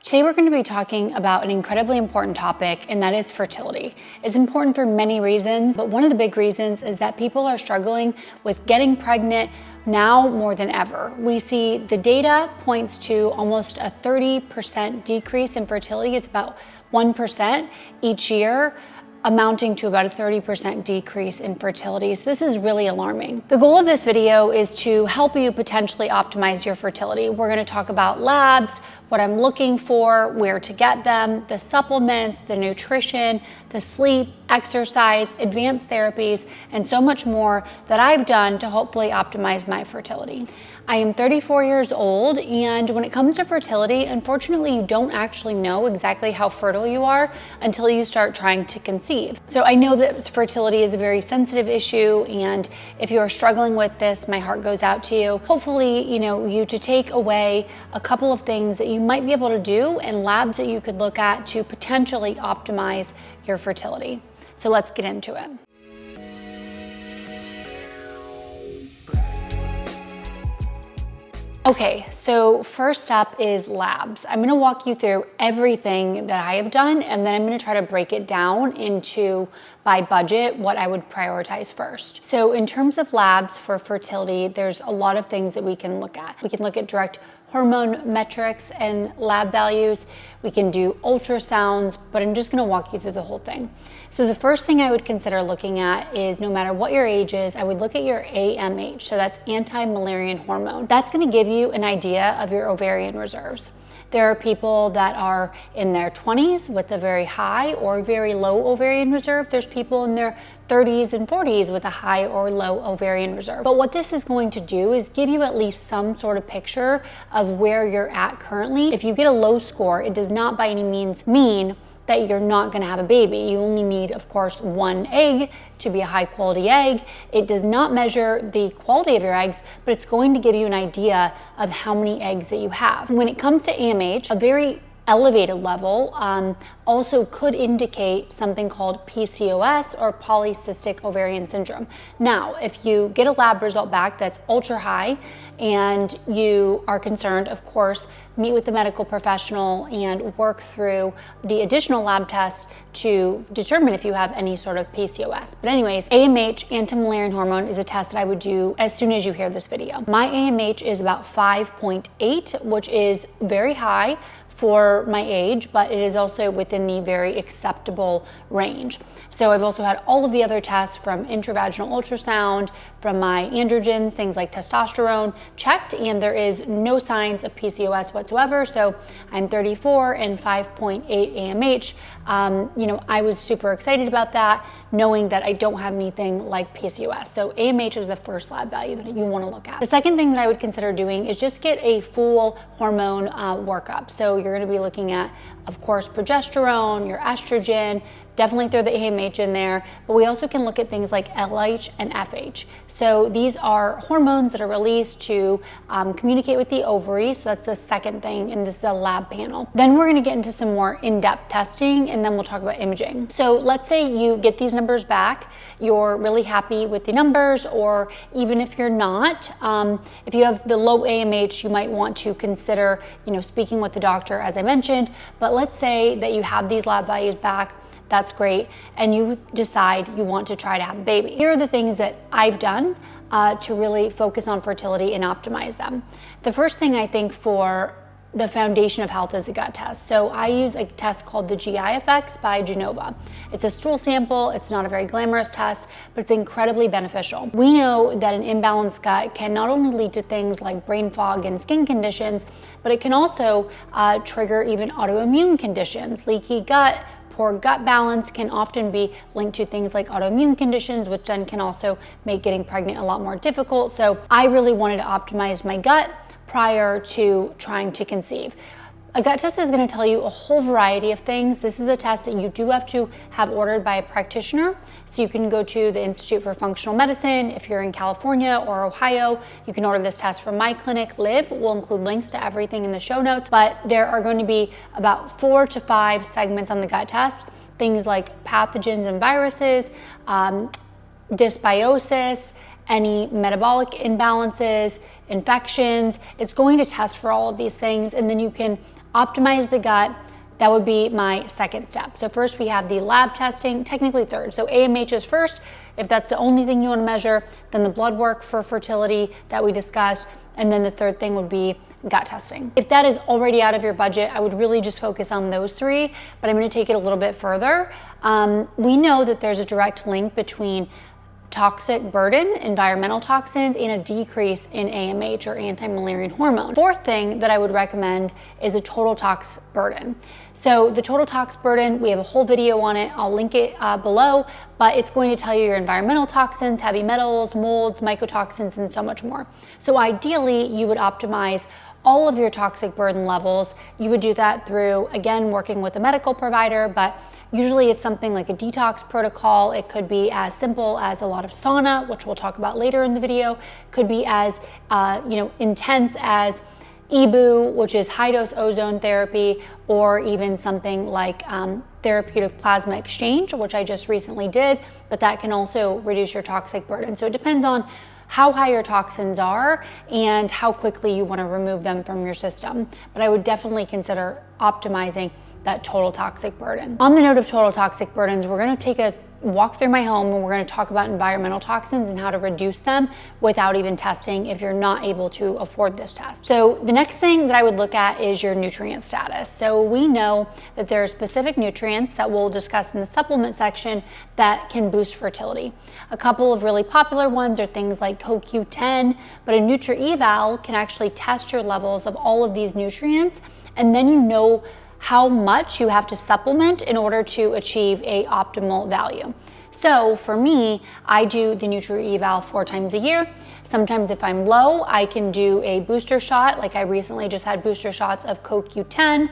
Today we're going to be talking about an incredibly important topic, and that is fertility. It's important for many reasons, but one of the big reasons is that people are struggling with getting pregnant now more than ever. We see the data points to almost a 30% decrease in fertility. It's about 1% each year, amounting to about a 30% decrease in fertility. So this is really alarming. The goal of this video is to help you potentially optimize your fertility. We're going to talk about labs, what I'm looking for, where to get them, the supplements, the nutrition, the sleep, exercise, advanced therapies, and so much more that I've done to hopefully optimize my fertility. I am 34 years old, and when it comes to fertility, unfortunately, you don't actually know exactly how fertile you are until you start trying to conceive. So I know that fertility is a very sensitive issue, and if you are struggling with this, my heart goes out to you. Hopefully, you to take away a couple of things that you might be able to do and labs that you could look at to potentially optimize your fertility. So let's get into it. Okay, so first up is labs. I'm gonna walk you through everything that I have done, and then I'm gonna try to break it down into, by budget, what I would prioritize first. So in terms of labs for fertility, there's a lot of things that we can look at. We can look at direct hormone metrics and lab values. We can do ultrasounds, but I'm just gonna walk you through the whole thing. So the first thing I would consider looking at is, no matter what your age is, I would look at your AMH, so that's anti-Müllerian hormone. That's gonna give you an idea of your ovarian reserves. There are people that are in their 20s with a very high or very low ovarian reserve. There's people in their 30s and 40s with a high or low ovarian reserve. But what this is going to do is give you at least some sort of picture of where you're at currently. If you get a low score, it does not by any means mean that you're not gonna have a baby. You only need, of course, one egg to be a high quality egg. It does not measure the quality of your eggs, but it's going to give you an idea of how many eggs that you have. When it comes to AMH, a very elevated level also could indicate something called PCOS, or polycystic ovarian syndrome. Now, if you get a lab result back that's ultra high and you are concerned, of course, meet with the medical professional and work through the additional lab tests to determine if you have any sort of PCOS. But anyways, AMH, anti-Müllerian hormone, is a test that I would do as soon as you hear this video. My AMH is about 5.8, which is very high for my age, but it is also within the very acceptable range. So I've also had all of the other tests, from intravaginal ultrasound, from my androgens, things like testosterone, checked, and there is no signs of PCOS whatsoever. So I'm 34 and 5.8 AMH. I was super excited about that, knowing that I don't have anything like PCOS. So AMH is the first lab value that you want to look at. The second thing that I would consider doing is just get a full hormone workup. So you're going to be looking at, of course, progesterone, your estrogen. Definitely throw the AMH in there, but we also can look at things like LH and FH. So these are hormones that are released to communicate with the ovary. So that's the second thing, and this is a lab panel. Then we're gonna get into some more in-depth testing, and then we'll talk about imaging. So let's say you get these numbers back, you're really happy with the numbers, or even if you're not, if you have the low AMH, you might want to consider, speaking with the doctor, as I mentioned. But let's say that you have these lab values back, that's great, and you decide you want to try to have a baby. Here are the things that I've done to really focus on fertility and optimize them. The first thing, I think, for the foundation of health is a gut test. So I use a test called the GI Effects by Genova. It's a stool sample. It's not a very glamorous test, but it's incredibly beneficial. We know that an imbalanced gut can not only lead to things like brain fog and skin conditions, but it can also trigger even autoimmune conditions. Leaky gut, poor gut balance can often be linked to things like autoimmune conditions, which then can also make getting pregnant a lot more difficult. So I really wanted to optimize my gut prior to trying to conceive. A gut test is going to tell you a whole variety of things. This is a test that you do have to have ordered by a practitioner. So you can go to the Institute for Functional Medicine. If you're in California or Ohio, you can order this test from my clinic, Live. We'll include links to everything in the show notes, but there are going to be about 4 to 5 segments on the gut test. Things like pathogens and viruses, dysbiosis, any metabolic imbalances, infections. It's going to test for all of these things, and then you can optimize the gut. That would be my second step. So first we have the lab testing, technically third. So AMH is first. If that's the only thing you want to measure, then the blood work for fertility that we discussed. And then the third thing would be gut testing. If that is already out of your budget, I would really just focus on those three, but I'm going to take it a little bit further. We know that there's a direct link between toxic burden, environmental toxins, and a decrease in AMH or anti-Müllerian hormone. Fourth thing that I would recommend is a total tox burden. So the total tox burden, we have a whole video on it. I'll link it below, but it's going to tell you your environmental toxins, heavy metals, molds, mycotoxins, and so much more. So ideally, you would optimize all of your toxic burden levels. You would do that through, again, working with a medical provider, but usually it's something like a detox protocol. It could be as simple as a lot of sauna, which we'll talk about later in the video. Could be as intense as EBU, which is high dose ozone therapy, or even something like therapeutic plasma exchange, which I just recently did, but that can also reduce your toxic burden. So it depends on how high your toxins are and how quickly you want to remove them from your system. But I would definitely consider optimizing that total toxic burden. On the note of total toxic burdens, we're going to take a walk through my home and we're going to talk about environmental toxins and how to reduce them without even testing if you're not able to afford this test. So the next thing that I would look at is your nutrient status. So we know that there are specific nutrients that we'll discuss in the supplement section that can boost fertility. A couple of really popular ones are things like CoQ10, but a Nutri-Eval can actually test your levels of all of these nutrients, and then you know how much you have to supplement in order to achieve a optimal value. So for me, I do the Nutri-Eval 4 times a year. Sometimes if I'm low, I can do a booster shot. Like I recently just had booster shots of CoQ10.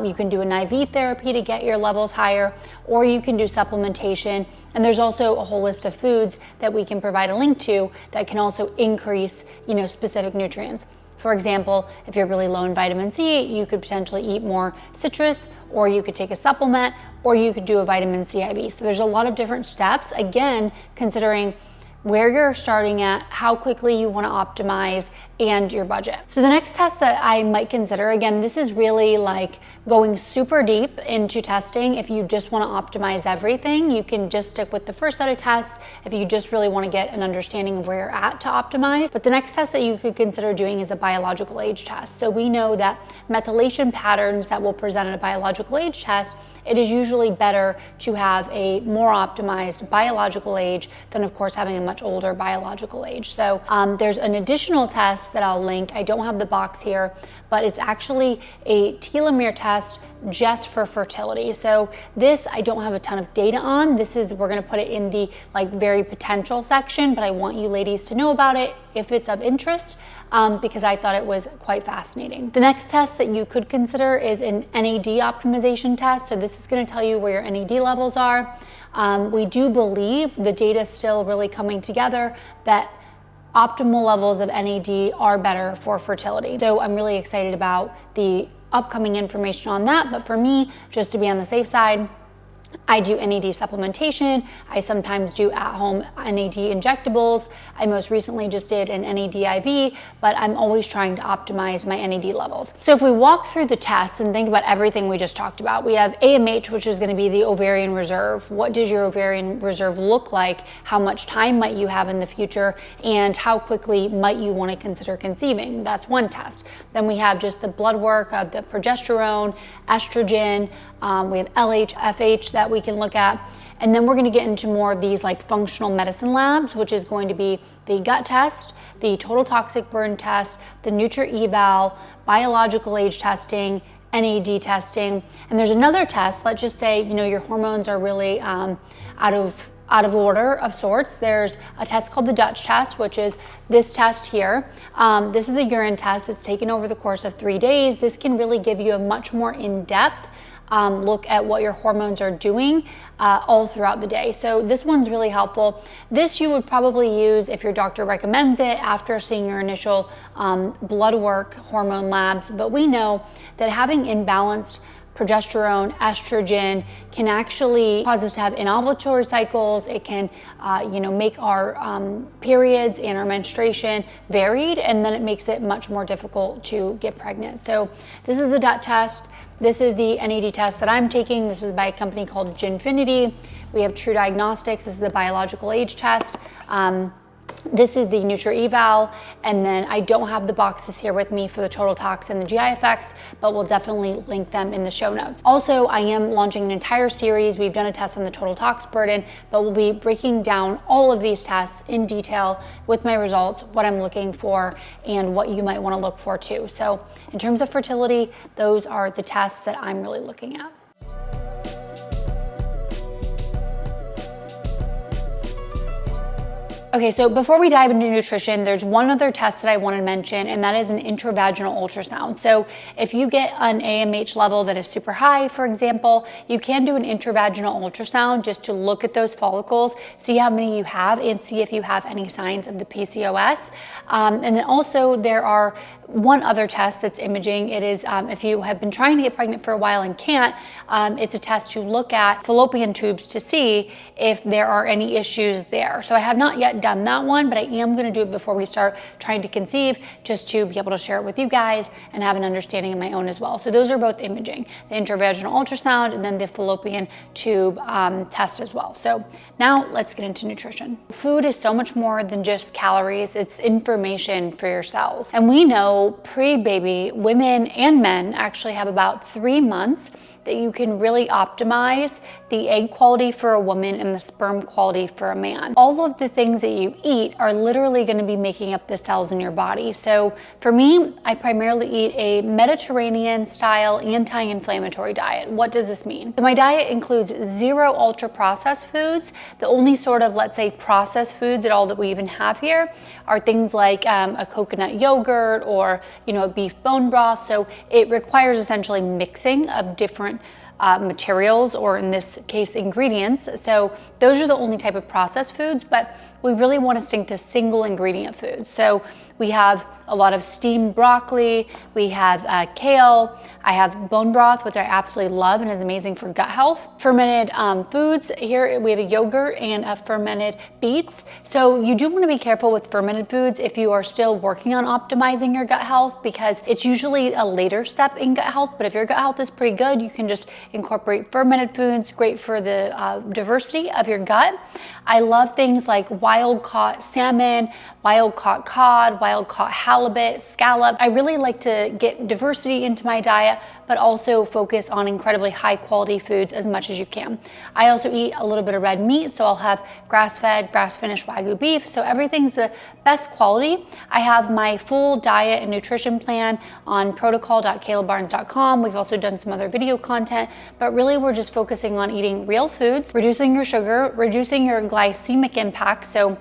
You can do an IV therapy to get your levels higher, or you can do supplementation. And there's also a whole list of foods that we can provide a link to that can also increase, specific nutrients. For example, if you're really low in vitamin C, you could potentially eat more citrus, or you could take a supplement, or you could do a vitamin C IV. So there's a lot of different steps, again, considering where you're starting at, how quickly you want to optimize, and your budget. So the next test that I might consider, again, this is really like going super deep into testing. If you just want to optimize everything, you can just stick with the first set of tests if you just really want to get an understanding of where you're at to optimize. But the next test that you could consider doing is a biological age test. So we know that methylation patterns that will present at a biological age test, it is usually better to have a more optimized biological age than, of course, having a much older biological age. So there's an additional test that I'll link. I don't have the box here, but it's actually a telomere test just for fertility. So this I don't have a ton of data on. We're going to put it in the very potential section, but I want you ladies to know about it if it's of interest, because I thought it was quite fascinating. The next test that you could consider is an NAD optimization test. So this is going to tell you where your NAD levels are. We do believe the data is still really coming together that optimal levels of NAD are better for fertility. So I'm really excited about the upcoming information on that. But for me, just to be on the safe side, I do NAD supplementation. I sometimes do at-home NAD injectables. I most recently just did an NAD IV, but I'm always trying to optimize my NAD levels. So if we walk through the tests and think about everything we just talked about, we have AMH, which is going to be the ovarian reserve. What does your ovarian reserve look like? How much time might you have in the future? And how quickly might you want to consider conceiving? That's one test. Then we have just the blood work of the progesterone, estrogen. We have LH, FH that we can look at. And then we're going to get into more of these functional medicine labs, which is going to be the gut test, the total toxic burden test, the Nutri-Eval, biological age testing, NAD testing. And there's another test, let's just say, your hormones are really out of order of sorts. There's a test called the Dutch test, which is this test here. This is a urine test. It's taken over the course of 3 days. This can really give you a much more in-depth look at what your hormones are doing all throughout the day. So this one's really helpful. This you would probably use if your doctor recommends it after seeing your initial blood work hormone labs. But we know that having imbalanced progesterone, estrogen, can actually cause us to have anovulatory cycles. It can, make our periods and our menstruation varied, and then it makes it much more difficult to get pregnant. So this is the DUT test. This is the NAD test that I'm taking. This is by a company called Ginfinity. We have True Diagnostics. This is the biological age test. This is the Nutri-Eval, and then I don't have the boxes here with me for the total tox and the GI effects, but we'll definitely link them in the show notes. Also, I am launching an entire series. We've done a test on the total tox burden, but we'll be breaking down all of these tests in detail with my results, what I'm looking for, and what you might want to look for too. So in terms of fertility, those are the tests that I'm really looking at. Okay, so before we dive into nutrition, there's one other test that I want to mention, and that is an intravaginal ultrasound. So if you get an AMH level that is super high, for example, you can do an intravaginal ultrasound just to look at those follicles, see how many you have, and see if you have any signs of the PCOS. And then also there are one other test that's imaging. It is if you have been trying to get pregnant for a while and can't, it's a test to look at fallopian tubes to see if there are any issues there. So I have not yet done that one, but I am going to do it before we start trying to conceive, just to be able to share it with you guys and have an understanding of my own as well. So those are both imaging, the intravaginal ultrasound and then the fallopian tube test as well. So now let's get into nutrition. Food is so much more than just calories. It's information for your cells. And we know pre-baby, women and men actually have about 3 months that you can really optimize the egg quality for a woman and the sperm quality for a man. All of the things that you eat are literally going to be making up the cells in your body. So for me, I primarily eat a Mediterranean style anti-inflammatory diet. What does this mean? So my diet includes 0 ultra processed foods. The only sort of, let's say, processed foods at all that we even have here are things like a coconut yogurt or, a beef bone broth. So it requires essentially mixing of different materials, or in this case, ingredients. So those are the only type of processed foods, but we really want to stick to single ingredient foods. So we have a lot of steamed broccoli, we have kale, I have bone broth, which I absolutely love and is amazing for gut health. Fermented foods, here we have a yogurt and a fermented beets. So you do want to be careful with fermented foods if you are still working on optimizing your gut health, because it's usually a later step in gut health. But if your gut health is pretty good, you can just incorporate fermented foods, great for the diversity of your gut. I love things like wild caught salmon, wild caught cod, wild caught halibut, scallop. I really like to get diversity into my diet, but also focus on incredibly high quality foods as much as you can. I also eat a little bit of red meat, so I'll have grass-fed, grass-finished Wagyu beef, so everything's the best quality. I have my full diet and nutrition plan on protocol.kaylabarnes.com. We've also done some other video content, but really we're just focusing on eating real foods, reducing your sugar, reducing your glycemic impact. So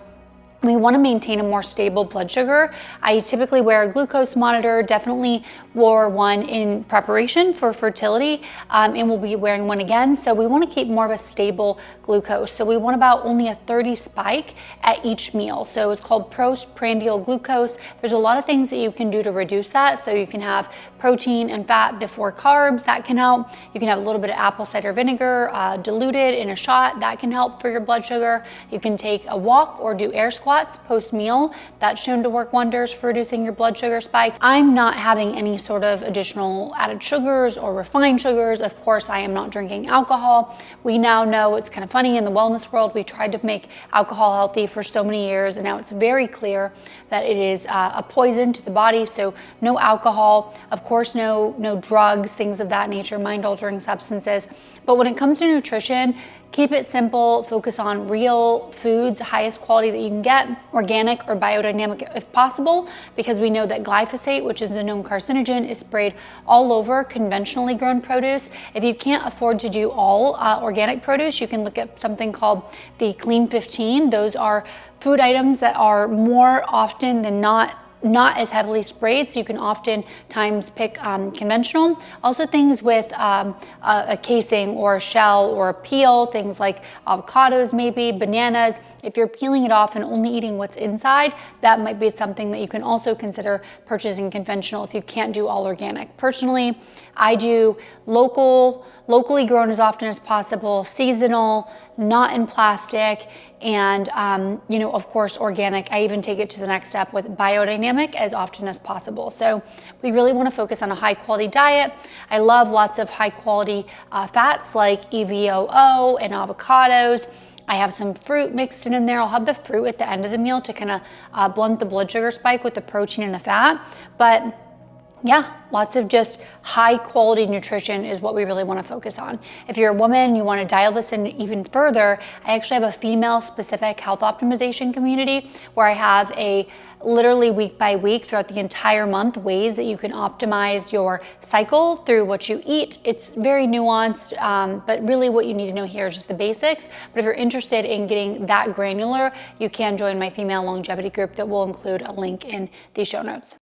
we want to maintain a more stable blood sugar. I typically wear a glucose monitor, definitely wore one in preparation for fertility, and we'll be wearing one again. So we want to keep more of a stable glucose. So we want about only a 30 spike at each meal. So it's called postprandial glucose. There's a lot of things that you can do to reduce that. So you can have protein and fat before carbs, that can help. You can have a little bit of apple cider vinegar diluted in a shot, that can help for your blood sugar. You can take a walk or do air squats post-meal. That's shown to work wonders for reducing your blood sugar spikes. I'm not having any sort of additional added sugars or refined sugars. Of course, I am not drinking alcohol. We now know, it's kind of funny, in the wellness world, we tried to make alcohol healthy for so many years, and now it's very clear that it is a poison to the body. So no alcohol, of course, no drugs, things of that nature, mind-altering substances. But when it comes to nutrition, keep it simple, focus on real foods, highest quality that you can get, organic or biodynamic if possible, because we know that glyphosate, which is a known carcinogen, is sprayed all over conventionally grown produce. If you can't afford to do all organic produce, you can look at something called the Clean 15. Those are food items that are more often than not as heavily sprayed, so you can oftentimes pick conventional. Also things with a casing or a shell or a peel, things like avocados, maybe bananas. If you're peeling it off and only eating what's inside, that might be something that you can also consider purchasing conventional if you can't do all organic. Personally, I do locally grown as often as possible, seasonal, not in plastic, and of course organic. I even take it to the next step with biodynamic as often as possible. So we really want to focus on a high quality diet. I love lots of high quality fats like EVOO and avocados. I have some fruit mixed in there. I'll have the fruit at the end of the meal to kind of blunt the blood sugar spike with the protein and the fat. But yeah, lots of just high quality nutrition is what we really want to focus on. If you're a woman, you want to dial this in even further, I actually have a female specific health optimization community where I have a literally week by week throughout the entire month ways that you can optimize your cycle through what you eat. It's very nuanced, but really what you need to know here is just the basics. But if you're interested in getting that granular, you can join my female longevity group that will include a link in the show notes.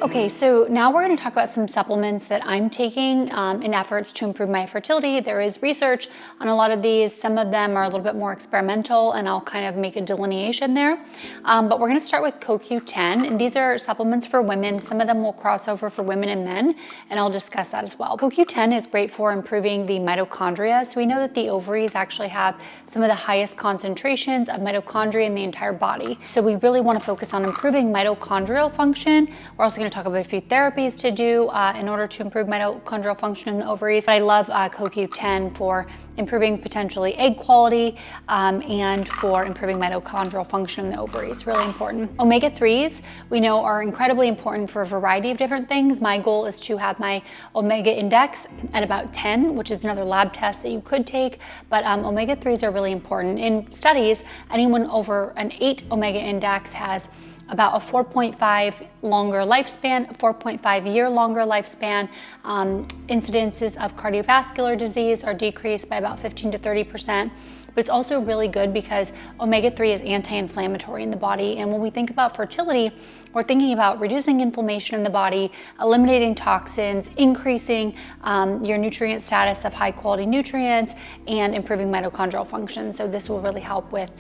Okay, so now we're going to talk about some supplements that I'm taking in efforts to improve my fertility. There is research on a lot of these. Some of them are a little bit more experimental, and I'll kind of make a delineation there. But we're going to start with CoQ10, and these are supplements for women. Some of them will cross over for women and men, and I'll discuss that as well. CoQ10 is great for improving the mitochondria. So we know that the ovaries actually have some of the highest concentrations of mitochondria in the entire body. So we really want to focus on improving mitochondrial function. We're also going to talk about a few therapies to do in order to improve mitochondrial function in the ovaries. But I love CoQ10 for improving potentially egg quality and for improving mitochondrial function in the ovaries. Really important. Omega-3s we know are incredibly important for a variety of different things. My goal is to have my omega index at about 10, which is another lab test that you could take. But omega-3s are really important. In studies, anyone over an 8 omega index has about a 4.5 longer lifespan, 4.5 year longer lifespan. Incidences of cardiovascular disease are decreased by about 15 to 30%. But it's also really good because omega-3 is anti-inflammatory in the body. And when we think about fertility, we're thinking about reducing inflammation in the body, eliminating toxins, increasing your nutrient status of high quality nutrients, and improving mitochondrial function. So this will really help with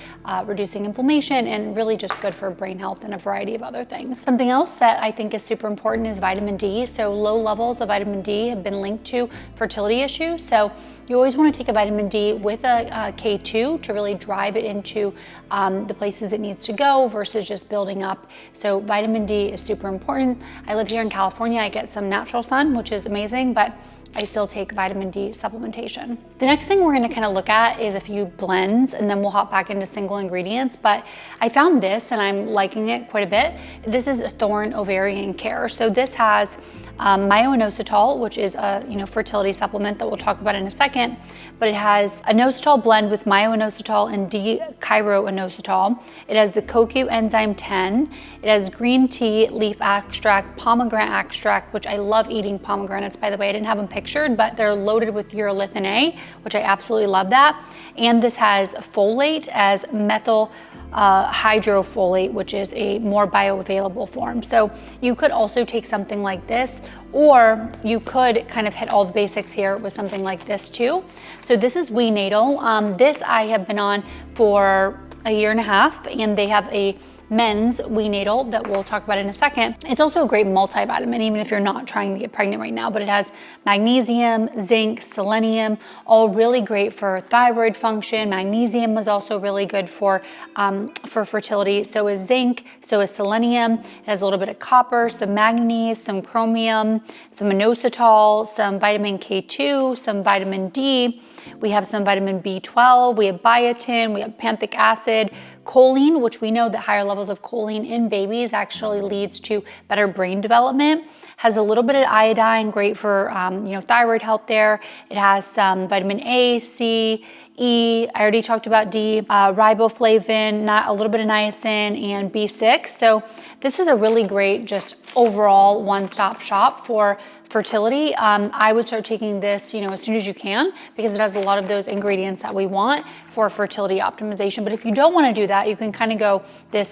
reducing inflammation and really just good for brain health and a variety of other things. Something else that I think is super important is vitamin D. So low levels of vitamin D have been linked to fertility issues. So you always want to take a vitamin D with a K2 to really drive it into the places it needs to go versus just building up. So vitamin D is super important. I live here in California. I get some natural sun, which is amazing, but I still take vitamin D supplementation. The next thing we're going to kind of look at is a few blends, and then we'll hop back into single ingredients. But I found this and I'm liking it quite a bit. This is Thorne Ovarian Care. So this has myo-inositol, which is a fertility supplement that we'll talk about in a second, but it has inositol blend with myo-inositol and D-chiro-inositol. It has the CoQ enzyme 10. It has green tea, leaf extract, pomegranate extract, which I love eating pomegranates, by the way. I didn't have them pictured, but they're loaded with urolithin A, which I absolutely love that. And this has folate as methyl hydrofolate, which is a more bioavailable form. So you could also take something like this, or you could kind of hit all the basics here with something like this too. So this is We Natal. This I have been on for a year and a half, and they have a men's We Natal that we'll talk about in a second. It's also a great multivitamin, even if you're not trying to get pregnant right now, but it has magnesium, zinc, selenium, all really great for thyroid function. Magnesium is also really good for fertility. So is zinc, so is selenium. It has a little bit of copper, some manganese, some chromium, some inositol, some vitamin K2, some vitamin D. We have some vitamin B12, we have biotin, we have panthic acid, choline, which we know that higher levels of choline in babies actually leads to better brain development. Has a little bit of iodine, great for thyroid health there. It has some vitamin A, C, E, I already talked about D, riboflavin, a little bit of niacin, and B6. So this is a really great just overall one-stop shop for fertility. I would start taking this, as soon as you can, because it has a lot of those ingredients that we want for fertility optimization. But if you don't want to do that, you can kind of go this,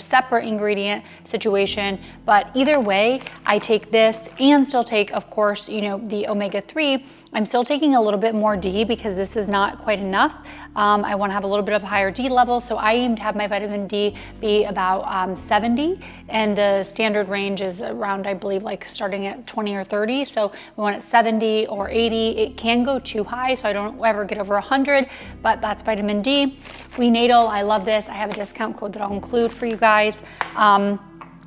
separate ingredient situation. But either way, I take this and still take, of course, the omega-3. I'm still taking a little bit more D because this is not quite enough. I want to have a little bit of a higher D level, so I aim to have my vitamin D be about 70, and the standard range is around, I believe, like starting at 20 or 30. So we want it 70 or 80. It can go too high, so I don't ever get over 100, but that's vitamin D. We Natal, I love this. I have a discount code that I'll include for you guys.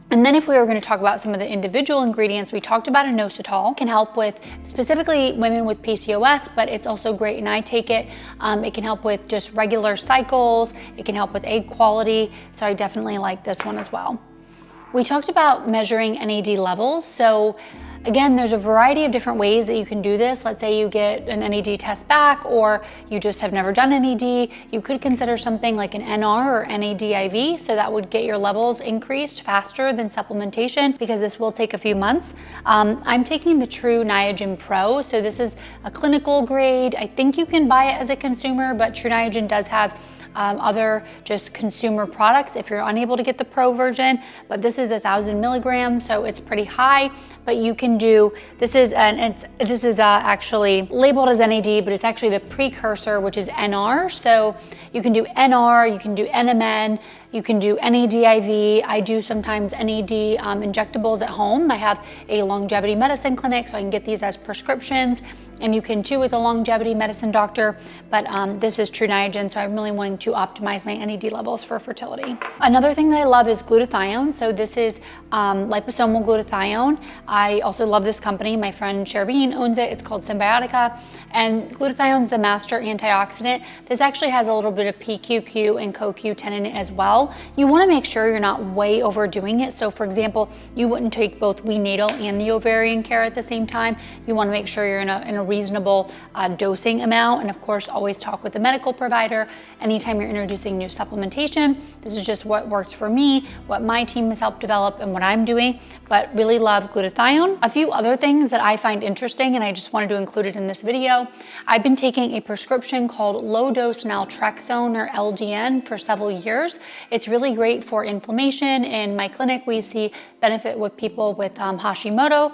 And then if we were going to talk about some of the individual ingredients, we talked about inositol. Can help with specifically women with PCOS, but it's also great, and I take it. It can help with just regular cycles. It can help with egg quality. So I definitely like this one as well. We talked about measuring NAD levels. So again, there's a variety of different ways that you can do this. Let's say you get an NAD test back, or you just have never done NAD. You could consider something like an NR or NADIV. So that would get your levels increased faster than supplementation, because this will take a few months. I'm taking the True Niagen Pro. So this is a clinical grade. I think you can buy it as a consumer, but True Niagen does have other just consumer products if you're unable to get the pro version, but this is 1,000 milligrams, so it's pretty high. But you can do, this is actually labeled as NAD, but it's actually the precursor, which is NR. So you can do NR, you can do NMN, you can do NADIV. I do sometimes NAD injectables at home. I have a longevity medicine clinic, so I can get these as prescriptions, and you can chew with a longevity medicine doctor, but this is True Niagen, so I'm really wanting to optimize my NAD levels for fertility. Another thing that I love is glutathione. So this is liposomal glutathione. I also love this company. My friend Shervine owns it. It's called Symbiotica, and glutathione is the master antioxidant. This actually has a little bit of PQQ and CoQ10 in it as well. You want to make sure you're not way overdoing it. So for example, you wouldn't take both We Natal and the ovarian care at the same time. You want to make sure you're in a reasonable dosing amount, and of course always talk with the medical provider anytime you're introducing new supplementation. This is just what works for me, what my team has helped develop, and what I'm doing, but really love glutathione. A few other things that I find interesting, and I just wanted to include it in this video. I've been taking a prescription called low dose naltrexone, or LDN, for several years. It's really great for inflammation. In my clinic, we see benefit with people with Hashimoto,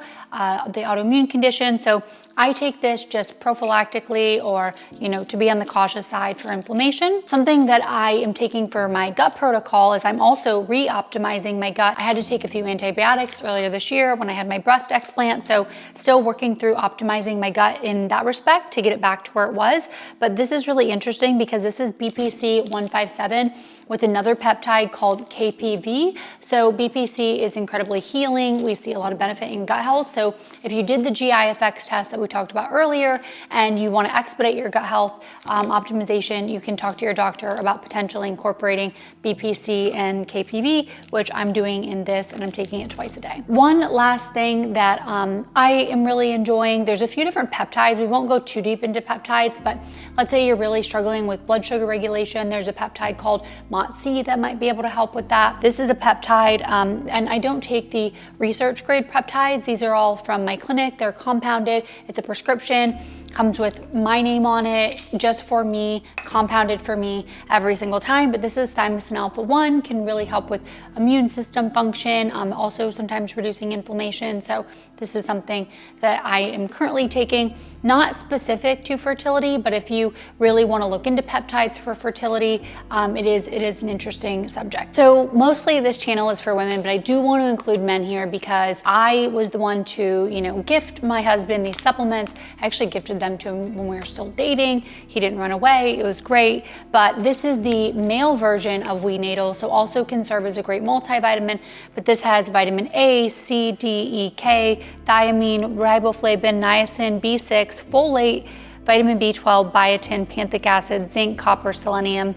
the autoimmune condition. So I take this just prophylactically, or to be on the cautious side for inflammation. Something that I am taking for my gut protocol is I'm also re-optimizing my gut. I had to take a few antibiotics earlier this year when I had my breast explant, so still working through optimizing my gut in that respect to get it back to where it was. But this is really interesting because this is BPC 157 with another peptide called KPV. So BPC is incredibly healing. We see a lot of benefit in gut health. So if you did the GI effects test that we talked about earlier and you want to expedite your gut health optimization, you can talk to your doctor about potentially incorporating BPC and KPV, which I'm doing in this, and I'm taking it twice a day. One last thing that I am really enjoying, there's a few different peptides. We won't go too deep into peptides, but let's say you're really struggling with blood sugar regulation. There's a peptide called MOTC that might be able to help with that. This is a peptide, and I don't take the research grade peptides. These are all from my clinic. They're compounded. It's a prescription, comes with my name on it, just for me, compounded for me every single time. But this is thymosin alpha-1, can really help with immune system function, also sometimes reducing inflammation. So this is something that I am currently taking, not specific to fertility, but if you really want to look into peptides for fertility, it is an interesting subject. So mostly this channel is for women, but I do want to include men here because I was the one to, gift my husband these supplements. I actually gifted them to him when we were still dating. He didn't run away. It was great. But this is the male version of We Natal, so also can serve as a great multivitamin. But this has vitamin A, C, D, E, K, thiamine, riboflavin, niacin, B6, folate, vitamin B12, biotin, panthic acid, zinc, copper, selenium,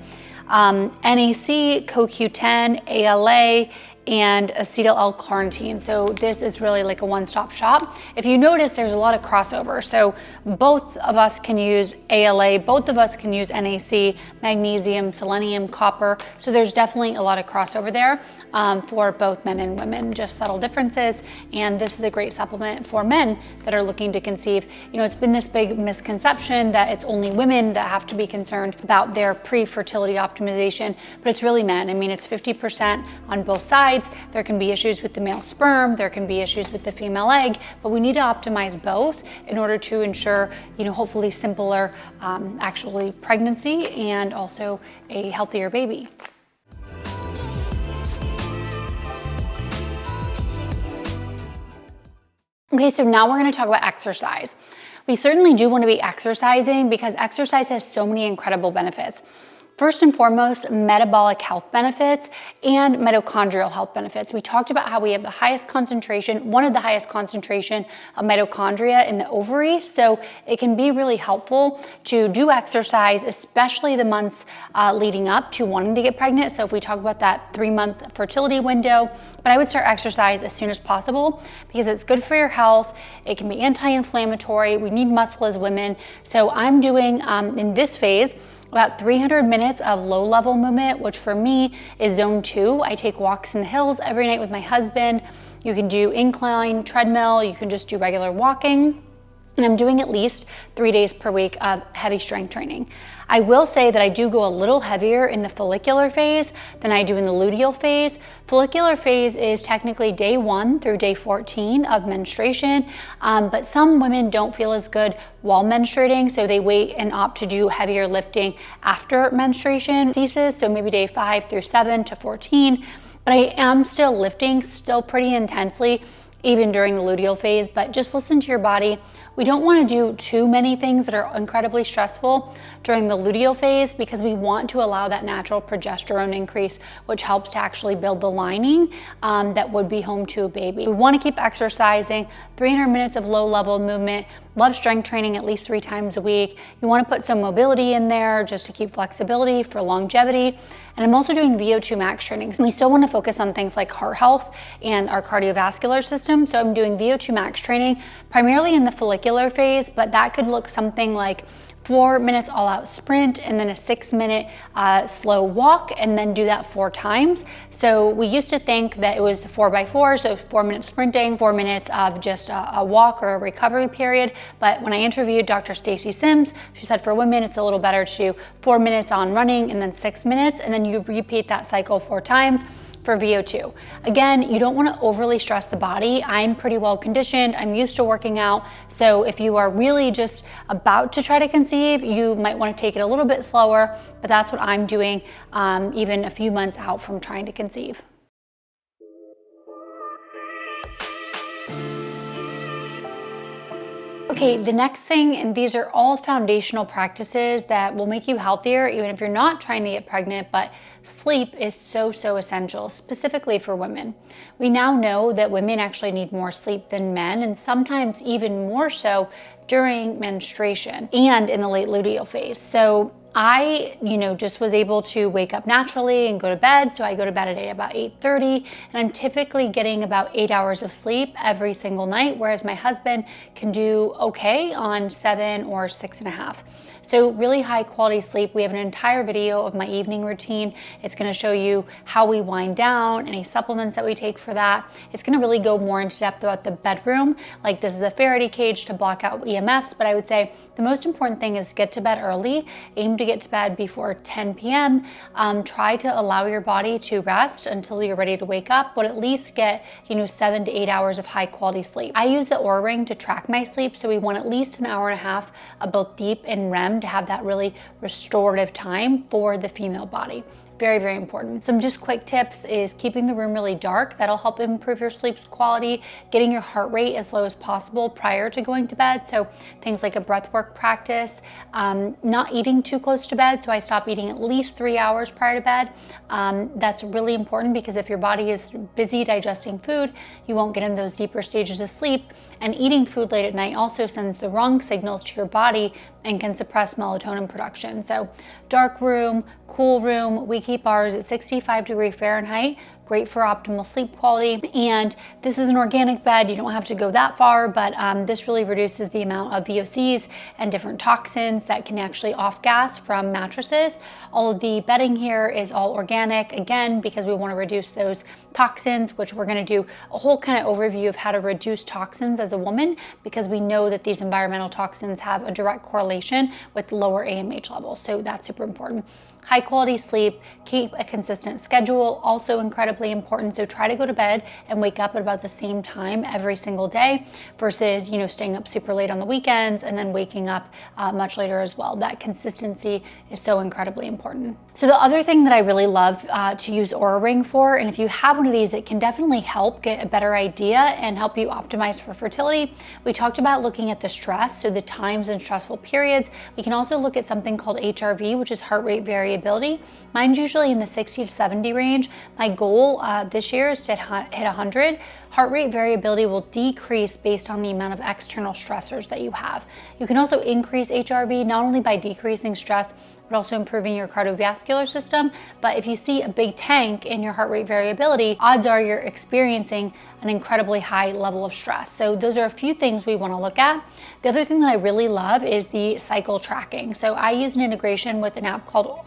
NAC, CoQ10, ALA, and acetyl L-carnitine. So this is really like a one-stop shop. If you notice, there's a lot of crossover. So both of us can use ALA, both of us can use NAC, magnesium, selenium, copper. So there's definitely a lot of crossover there for both men and women, just subtle differences. And this is a great supplement for men that are looking to conceive. It's been this big misconception that it's only women that have to be concerned about their pre-fertility optimization, but it's really men. I mean, it's 50% on both sides. oocytes, there can be issues with the male sperm, there can be issues with the female egg, but we need to optimize both in order to ensure, hopefully simpler actually pregnancy and also a healthier baby. Okay, so now we're gonna talk about exercise. We certainly do wanna be exercising because exercise has so many incredible benefits. First and foremost, metabolic health benefits and mitochondrial health benefits. We talked about how we have the highest concentration, one of the highest concentration of mitochondria in the ovary. So it can be really helpful to do exercise, especially the months leading up to wanting to get pregnant. So if we talk about that 3-month fertility window, but I would start exercise as soon as possible because it's good for your health. It can be anti-inflammatory. We need muscle as women. So I'm doing in this phase, about 300 minutes of low-level movement, which for me is zone 2. I take walks in the hills every night with my husband. You can do incline, treadmill, you can just do regular walking. And I'm doing at least 3 days per week of heavy strength training. I will say that I do go a little heavier in the follicular phase than I do in the luteal phase. Follicular phase is technically day 1 through day 14 of menstruation, but some women don't feel as good while menstruating, so they wait and opt to do heavier lifting after menstruation ceases, so maybe day 5 through 7 to 14. But I am still lifting, still pretty intensely, even during the luteal phase, but just listen to your body. We don't want to do too many things that are incredibly stressful during the luteal phase because we want to allow that natural progesterone increase, which helps to actually build the lining that would be home to a baby. We want to keep exercising, 300 minutes of low-level movement. Love strength training at least 3 times a week. You want to put some mobility in there just to keep flexibility for longevity. And I'm also doing VO2 max training. We still want to focus on things like heart health and our cardiovascular system. So I'm doing VO2 max training primarily in the follicular phase, but that could look something like 4 minutes all out sprint and then a 6-minute slow walk, and then do that 4 times. So we used to think that it was 4x4, so 4 minutes sprinting, 4 minutes of just a walk or a recovery period. But when I interviewed Dr. Stacy Sims, she said for women, it's a little better to do 4 minutes on running and then 6 minutes, and then you repeat that cycle 4 times for VO2. Again, you don't want to overly stress the body. I'm pretty well conditioned. I'm used to working out. So if you are really just about to try to conceive, you might want to take it a little bit slower, but that's what I'm doing even a few months out from trying to conceive. Okay, the next thing, and these are all foundational practices that will make you healthier even if you're not trying to get pregnant, but sleep is so essential, specifically for women. We now know that women actually need more sleep than men, and sometimes even more so during menstruation and in the late luteal phase. So I, just was able to wake up naturally and go to bed. So I go to bed at about 8:30, and I'm typically getting about 8 hours of sleep every single night, whereas my husband can do okay on 7 or 6.5. So really high quality sleep. We have an entire video of my evening routine. It's gonna show you how we wind down, any supplements that we take for that. It's gonna really go more into depth about the bedroom. Like this is a Faraday cage to block out EMFs, but I would say the most important thing is get to bed early. Aim to get to bed before 10 p.m. Try to allow your body to rest until you're ready to wake up, but at least get 7 to 8 hours of high quality sleep. I use the Oura Ring to track my sleep, so we want at least an hour and a half of both deep and REM to have that really restorative time for the female body. Very important. Some just quick tips is keeping the room really dark. That'll help improve your sleep quality, getting your heart rate as low as possible prior to going to bed. So things like a breath work practice, not eating too close to bed. So I stop eating at least 3 hours prior to bed. That's really important because if your body is busy digesting food, you won't get in those deeper stages of sleep. And eating food late at night also sends the wrong signals to your body and can suppress melatonin production. So dark room, cool room, we keep ours at 65°F, great for optimal sleep quality. And this is an organic bed. You don't have to go that far, but this really reduces the amount of VOCs and different toxins that can actually off-gas from mattresses. All of the bedding here is all organic, again, because we want to reduce those toxins, which we're going to do a whole kind of overview of how to reduce toxins as a woman, because we know that these environmental toxins have a direct correlation with lower AMH levels. So that's super important. High quality sleep, keep a consistent schedule, also incredibly incredibly important. So try to go to bed and wake up at about the same time every single day versus, staying up super late on the weekends and then waking up much later as well. That consistency is so incredibly important. So the other thing that I really love to use Oura Ring for, and if you have one of these, it can definitely help get a better idea and help you optimize for fertility. We talked about looking at the stress, so the times and stressful periods. We can also look at something called HRV, which is heart rate variability. Mine's usually in the 60 to 70 range. My goal this year is to hit 100. Heart rate variability will decrease based on the amount of external stressors that you have. You can also increase HRV not only by decreasing stress, but also improving your cardiovascular system. But if you see a big tank in your heart rate variability, odds are you're experiencing an incredibly high level of stress. So those are a few things we want to look at. The other thing that I really love is the cycle tracking. So I use an integration with an app called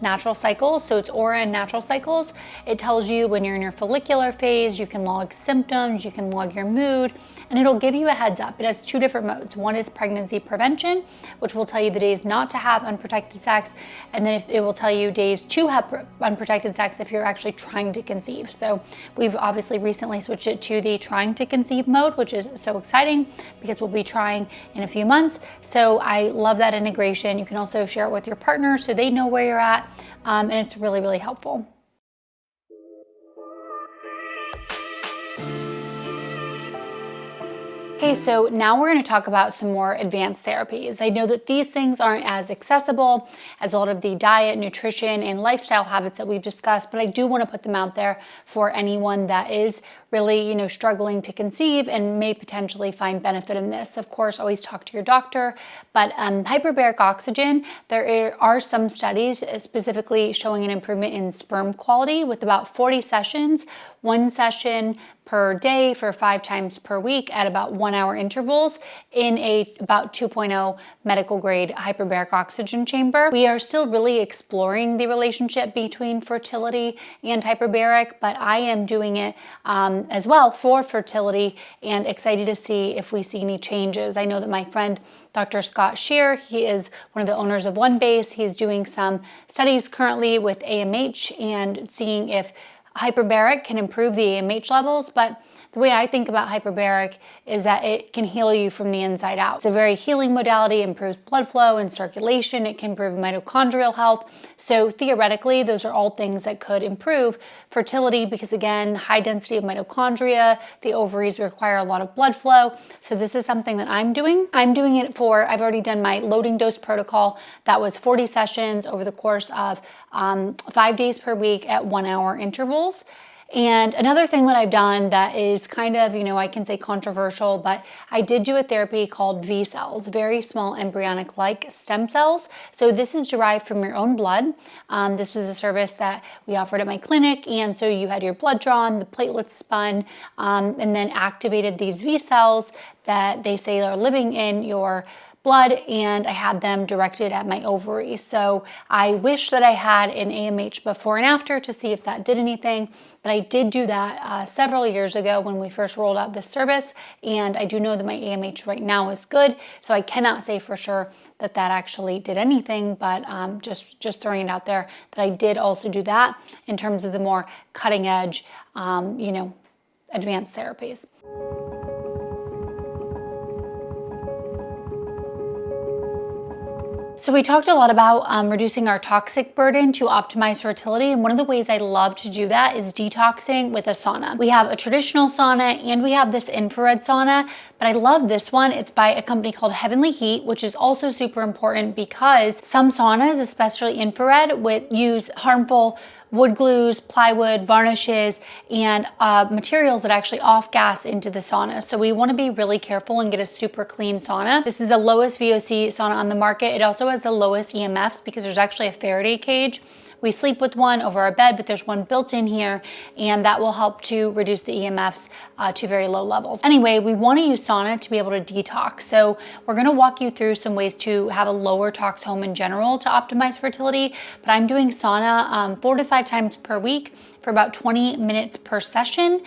Natural Cycles. So it's Oura and Natural Cycles. It tells you when you're in your follicular phase, you can log symptoms, you can log your mood, and it'll give you a heads up. It has two different modes. One is pregnancy prevention, which will tell you the days not to have unprotected sex, and then it will tell you days to have unprotected sex if you're actually trying to conceive. So we've obviously recently switched it to the trying to conceive mode, which is so exciting because we'll be trying in a few months. So I love that integration. You can also share it with your partner so they know where you're at, and it's really, really helpful. Okay, so now we're going to talk about some more advanced therapies. I know that these things aren't as accessible as a lot of the diet, nutrition, and lifestyle habits that we've discussed, but I do want to put them out there for anyone that is really, struggling to conceive and may potentially find benefit in this. Of course, always talk to your doctor, but hyperbaric oxygen, there are some studies specifically showing an improvement in sperm quality with about 40 sessions, one session per day for 5 times per week at about 1 hour intervals in about 2.0 medical grade hyperbaric oxygen chamber. We are still really exploring the relationship between fertility and hyperbaric, but I am doing it as well for fertility and excited to see if we see any changes. I know that my friend Dr. Scott Shear, he is one of the owners of One Base. He's doing some studies currently with AMH and seeing if hyperbaric can improve the AMH levels, but the way I think about hyperbaric is that it can heal you from the inside out. It's a very healing modality, improves blood flow and circulation. It can improve mitochondrial health. So theoretically, those are all things that could improve fertility because again, high density of mitochondria, the ovaries require a lot of blood flow. So this is something that I'm doing. I'm doing it I've already done my loading dose protocol. That was 40 sessions over the course of 5 days per week at 1 hour intervals. And another thing that I've done that is kind of, I can say controversial, but I did do a therapy called V cells, very small embryonic-like stem cells. So this is derived from your own blood. This was a service that we offered at my clinic. And so you had your blood drawn, the platelets spun, and then activated these V cells that they say are living in your blood, and I had them directed at my ovaries. So I wish that I had an AMH before and after to see if that did anything, but I did do that several years ago when we first rolled out this service, and I do know that my AMH right now is good, so I cannot say for sure that that actually did anything, but just throwing it out there that I did also do that in terms of the more cutting edge, advanced therapies. So we talked a lot about reducing our toxic burden to optimize fertility. And one of the ways I love to do that is detoxing with a sauna. We have a traditional sauna and we have this infrared sauna, but I love this one. It's by a company called Heavenly Heat, which is also super important because some saunas, especially infrared, use harmful wood glues, plywood, varnishes, and materials that actually off-gas into the sauna. So we want to be really careful and get a super clean sauna. This is the lowest VOC sauna on the market. It also has the lowest EMFs because there's actually a Faraday cage. We sleep with one over our bed, but there's one built in here, and that will help to reduce the EMFs to very low levels. Anyway, we want to use sauna to be able to detox. So we're going to walk you through some ways to have a lower tox home in general to optimize fertility, but I'm doing sauna 4 to 5 times per week. for about 20 minutes per session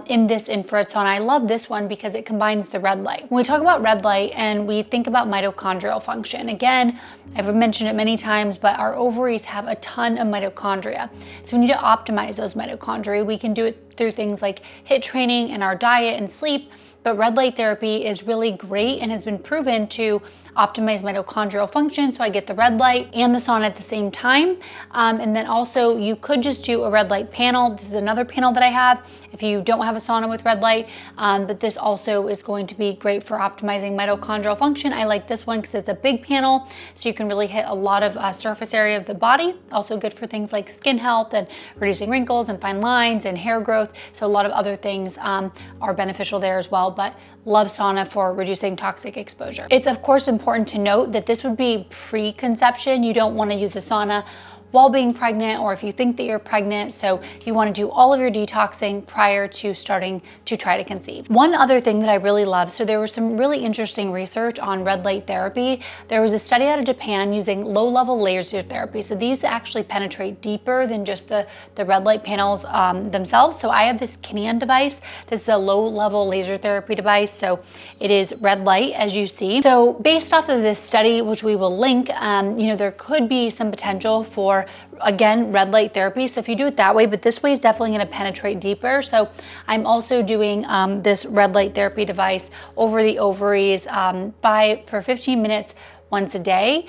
in this infrared sauna. I love this one because it combines the red light. When we talk about red light and we think about mitochondrial function, again, I've mentioned it many times, but our ovaries have a ton of mitochondria. So we need to optimize those mitochondria. We can do it through things like HIIT training and our diet and sleep, but red light therapy is really great and has been proven to optimize mitochondrial function. So I get the red light and the sauna at the same time. And then also you could just do a red light panel. This is another panel that I have if you don't have a sauna with red light, but this also is going to be great for optimizing mitochondrial function. I like this one because it's a big panel, so you can really hit a lot of surface area of the body. Also good for things like skin health and reducing wrinkles and fine lines and hair growth. So a lot of other things are beneficial there as well, but love sauna for reducing toxic exposure. It's of course important to note that this would be pre-conception. You don't want to use a sauna while being pregnant, or if you think that you're pregnant. So you want to do all of your detoxing prior to starting to try to conceive. One other thing that I really love, so there was some really interesting research on red light therapy. There was a study out of Japan using low-level laser therapy. So these actually penetrate deeper than just the red light panels themselves. So I have this Kinnean device. This is a low-level laser therapy device. So it is red light, as you see. So based off of this study, which we will link, there could be some potential for, again, red light therapy. So if you do it that way, but this way is definitely going to penetrate deeper. So I'm also doing this red light therapy device over the ovaries for 15 minutes once a day.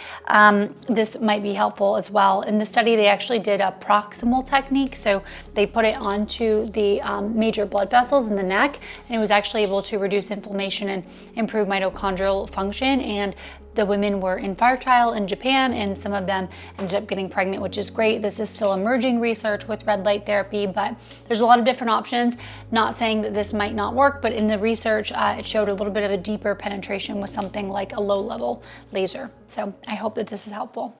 This might be helpful as well. In the study, they actually did a proximal technique. So they put it onto the major blood vessels in the neck, and it was actually able to reduce inflammation and improve mitochondrial function. And the women were infertile in Japan, and some of them ended up getting pregnant, which is great. This is still emerging research with red light therapy, but there's a lot of different options. Not saying that this might not work, but in the research, it showed a little bit of a deeper penetration with something like a low-level laser. So I hope that this is helpful.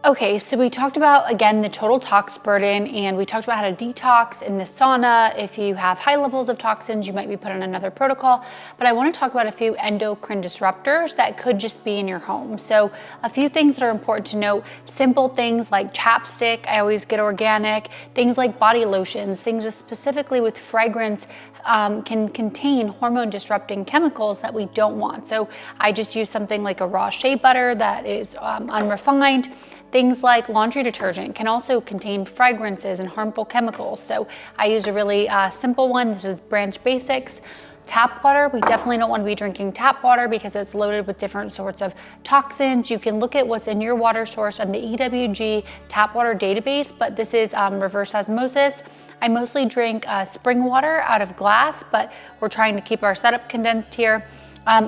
Okay, so we talked about, again, the total tox burden, and we talked about how to detox in the sauna. If you have high levels of toxins, you might be put on another protocol, but I want to talk about a few endocrine disruptors that could just be in your home. So a few things that are important to note: simple things like chapstick, I always get organic, things like body lotions, things that specifically with fragrance can contain hormone disrupting chemicals that we don't want. So I just use something like a raw shea butter that is unrefined. Things like laundry detergent can also contain fragrances and harmful chemicals. So I use a really simple one. This is Branch Basics. Tap water, we definitely don't want to be drinking tap water because it's loaded with different sorts of toxins. You can look at what's in your water source on the EWG tap water database, but this is reverse osmosis. I mostly drink spring water out of glass, but we're trying to keep our setup condensed here.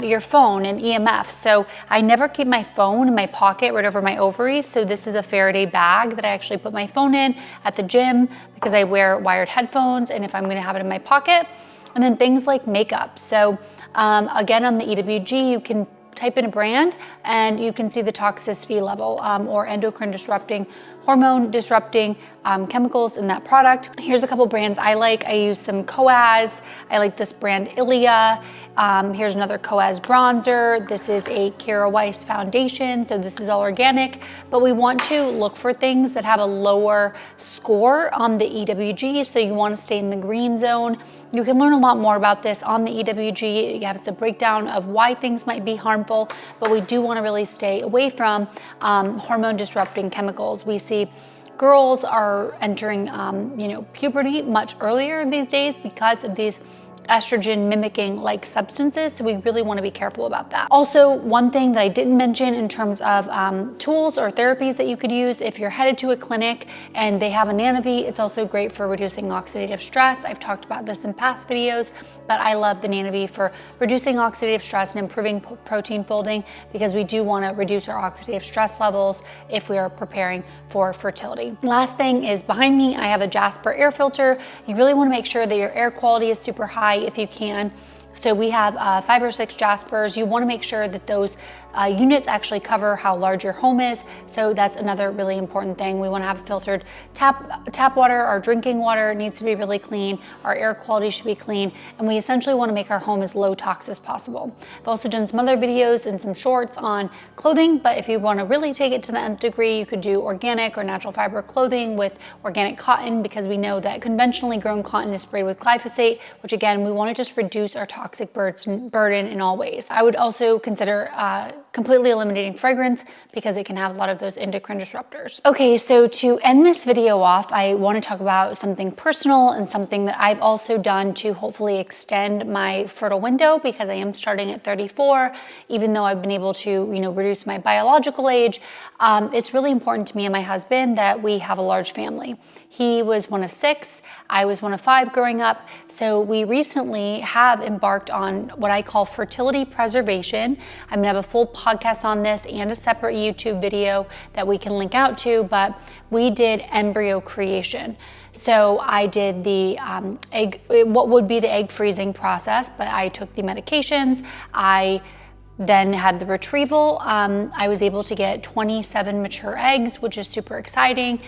Your phone and EMF. So I never keep my phone in my pocket right over my ovaries. So this is a Faraday bag that I actually put my phone in at the gym because I wear wired headphones, and if I'm going to have it in my pocket. And then things like makeup. So again, on the EWG, you can type in a brand and you can see the toxicity level or endocrine disrupting, hormone disrupting chemicals in that product. Here's a couple brands I like. I use some Coaz. I like this brand Ilia. Here's another Coaz bronzer. This is a Kara Weiss foundation. So this is all organic, but we want to look for things that have a lower score on the EWG. So you want to stay in the green zone. You can learn a lot more about this on the EWG. You have a breakdown of why things might be harmful, but we do want to really stay away from hormone disrupting chemicals. We see girls are entering puberty much earlier these days because of these estrogen mimicking like substances. So we really want to be careful about that. Also, one thing that I didn't mention in terms of tools or therapies that you could use if you're headed to a clinic and they have a Nanovi, it's also great for reducing oxidative stress. I've talked about this in past videos, but I love the Nanovi for reducing oxidative stress and improving protein folding because we do want to reduce our oxidative stress levels if we are preparing for fertility. Last thing is behind me, I have a Jasper air filter. You really want to make sure that your air quality is super high if you can. So we have 5 or 6 Jaspers. You want to make sure that those units actually cover how large your home is. So that's another really important thing. We want to have filtered tap water. Our drinking water needs to be really clean. Our air quality should be clean. And we essentially want to make our home as low tox as possible. I've also done some other videos and some shorts on clothing, but if you want to really take it to the nth degree, you could do organic or natural fiber clothing with organic cotton, because we know that conventionally grown cotton is sprayed with glyphosate, which again, we want to just reduce our toxic burden in all ways. I would also consider completely eliminating fragrance, because it can have a lot of those endocrine disruptors. Okay, so to end this video off, I want to talk about something personal and something that I've also done to hopefully extend my fertile window, because I am starting at 34, even though I've been able to, reduce my biological age. It's really important to me and my husband that we have a large family. He was one of 6, I was one of 5 growing up. So we recently have embarked on what I call fertility preservation. I'm gonna have a full podcast on this and a separate YouTube video that we can link out to, but we did embryo creation. So I did the what would be the egg freezing process, but I took the medications. I then had the retrieval. I was able to get 27 mature eggs, which is super exciting.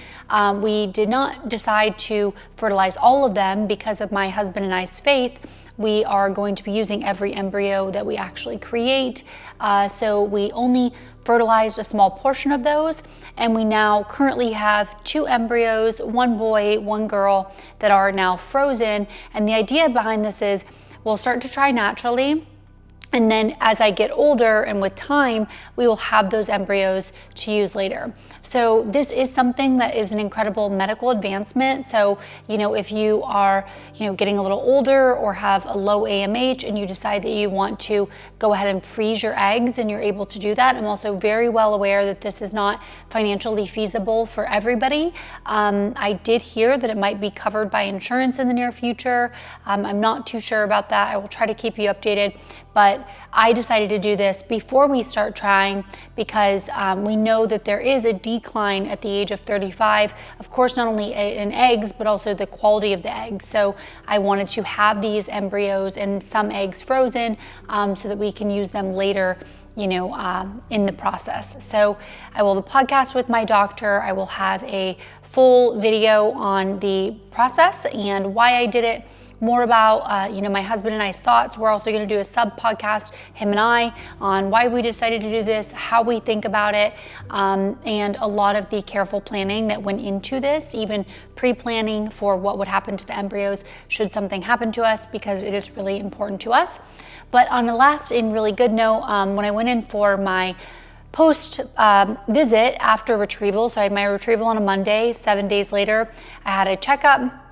We did not decide to fertilize all of them because of my husband and I's faith. We are going to be using every embryo that we actually create. So we only fertilized a small portion of those. And we now currently have 2 embryos, 1 boy, 1 girl, that are now frozen. And the idea behind this is we'll start to try naturally. And then as I get older and with time, we will have those embryos to use later. So this is something that is an incredible medical advancement. So, if you are, getting a little older or have a low AMH and you decide that you want to go ahead and freeze your eggs, and you're able to do that. I'm also very well aware that this is not financially feasible for everybody. I did hear that it might be covered by insurance in the near future. I'm not too sure about that. I will try to keep you updated. But I decided to do this before we start trying, because we know that there is a decline at the age of 35. Of course, not only in eggs, but also the quality of the eggs. So I wanted to have these embryos and some eggs frozen so that we can use them later, in the process. So I will have a podcast with my doctor. I will have a full video on the process and why I did it. More about, my husband and I's thoughts. We're also going to do a sub podcast, him and I, on why we decided to do this, how we think about it, and a lot of the careful planning that went into this, even pre-planning for what would happen to the embryos should something happen to us, because it is really important to us. But on the last and really good note, when I went in for my post visit after retrieval, so I had my retrieval on a Monday, 7 days later, I had a checkup.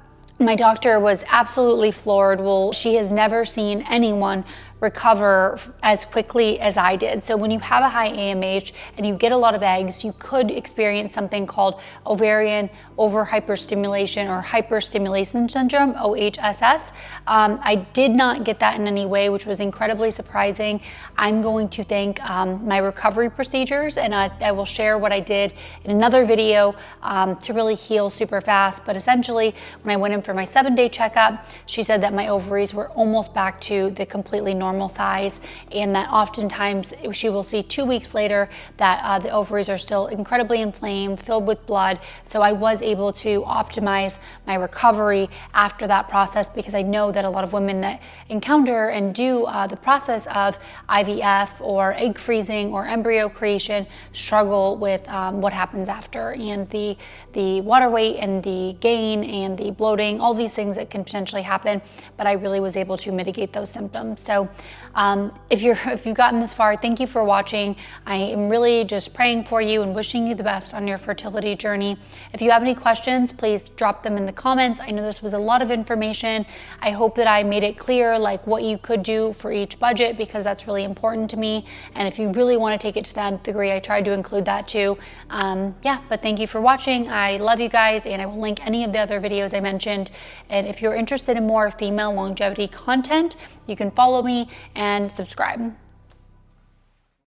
My doctor was absolutely floored. Well, she has never seen anyone recover as quickly as I did. So when you have a high AMH and you get a lot of eggs, you could experience something called ovarian over hyperstimulation or hyperstimulation syndrome, OHSS. I did not get that in any way, which was incredibly surprising. I'm going to thank my recovery procedures, and I will share what I did in another video to really heal super fast. But essentially, when I went in for my 7-day checkup, she said that my ovaries were almost back to the completely normal size, and that oftentimes she will see 2 weeks later that the ovaries are still incredibly inflamed, filled with blood. So I was able to optimize my recovery after that process, because I know that a lot of women that encounter and do the process of IVF or egg freezing or embryo creation struggle with what happens after, and the water weight and the gain and the bloating, all these things that can potentially happen. But I really was able to mitigate those symptoms. So if you've gotten this far, thank you for watching. I am really just praying for you and wishing you the best on your fertility journey. If you have any questions, please drop them in the comments. I know this was a lot of information. I hope that I made it clear like what you could do for each budget, because that's really important to me. And if you really want to take it to the nth degree, I tried to include that too. But thank you for watching. I love you guys, and I will link any of the other videos I mentioned. And if you're interested in more female longevity content, you can follow me and subscribe.